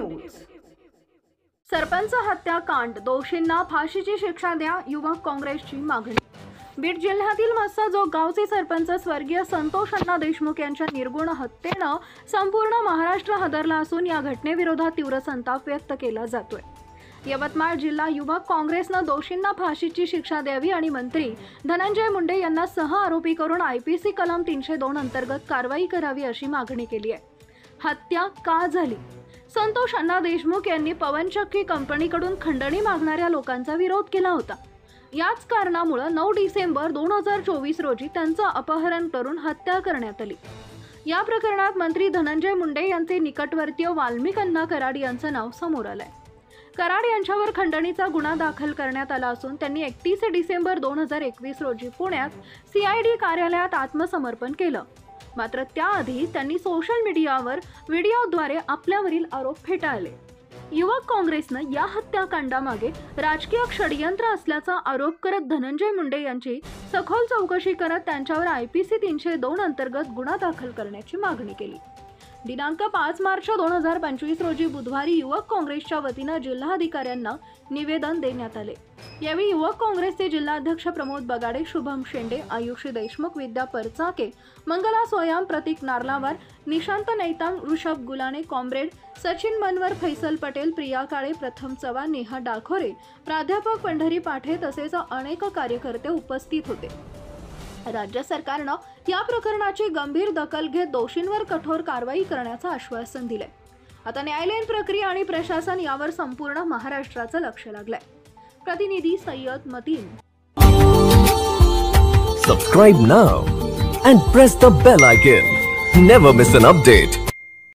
News. Sarpanch हत्याकांड, दोषींना फाशीची शिक्षा द्या, युवक काँग्रेसची मागणी। बीड जिल्ह्यातील मस्साजोग गावचे सरपंच स्वर्गीय संतोष अण्णा देशमुख यांच्या निर्गुण हत्येनं संपूर्ण महाराष्ट्र हादरला असून या घटनेविरोधात तीव्र संताप व्यक्त केला जातोय। यवतमाळ जिल्हा युवक काँग्रेसनं दोषींना फाशीची शिक्षा द्यावी आणि मंत्री धनंजय मुंडे यांना सह आरोपी करून IPC कलम 302 अंतर्गत कारवाई करावी अशी मागणी केली आहे। हत्या का झाली? संतोष अण्णा देशमुख यांनी पवनचक्की कंपनीकडून खंडणी मागणाऱ्या लोकांचा विरोध केला होता। याच कारणामुळे 9 डिसेंबर 2024 रोजी त्यांचं अपहरण करून हत्या करण्यात आली। या प्रकरणात मंत्री धनंजय मुंडे यांचे निकटवर्तीय वाल्मिक अण्णा कराड यांचं नाव समोर आलंय। कराड यांच्यावर खंडणीचा गुन्हा दाखल करण्यात आला असून त्यांनी 31 डिसेंबर 2021 रोजी पुण्यात CID कार्यालयात आत्मसमर्पण केलं। मात्र त्याआधी त्यांनी सोशल मीडियावर व्हिडिओद्वारे आपल्यावरील आरोप फेटाळले। युवक काँग्रेसनं या हत्याकांडामागे राजकीय षडयंत्र असल्याचा आरोप करत धनंजय मुंडे यांची सखोल चौकशी करत त्यांच्यावर IPC 302 अंतर्गत गुन्हा दाखल करण्याची मागणी केली। दिनांक 5 मार्च 2025 रोजी बुधवारी युवक काँग्रेसच्या वतीनं जिल्हाधिकाऱ्यांना निवेदन देण्यात आले। यावेळी युवक काँग्रेसचे जिल्हाध्यक्ष प्रमोद बगाडे, शुभम शेंडे, आयुषी देशमुख, विद्या परचाके, मंगला सोयाम, प्रतीक नारलावार, निशांत नैताम, ऋषभ गुलाने, कॉम्रेड सचिन मनवर, फैसल पटेल, प्रिया काळे, प्रथम चव्हाण, नेहा डाखोरे, प्राध्यापक पंढरी पाठे तसेच अनेक कार्यकर्ते उपस्थित होते। राज्य सरकारनं या प्रकरणाची गंभीर दखल घेत दोषींवर कठोर कारवाई करण्याचं आश्वासन दिलंय। आता न्यायालयीन प्रक्रिया आणि प्रशासन यावर संपूर्ण महाराष्ट्राचं लक्ष लागलंय। प्रतिनिधी Syed Mateen. Subscribe now and press the bell icon. Never miss an update.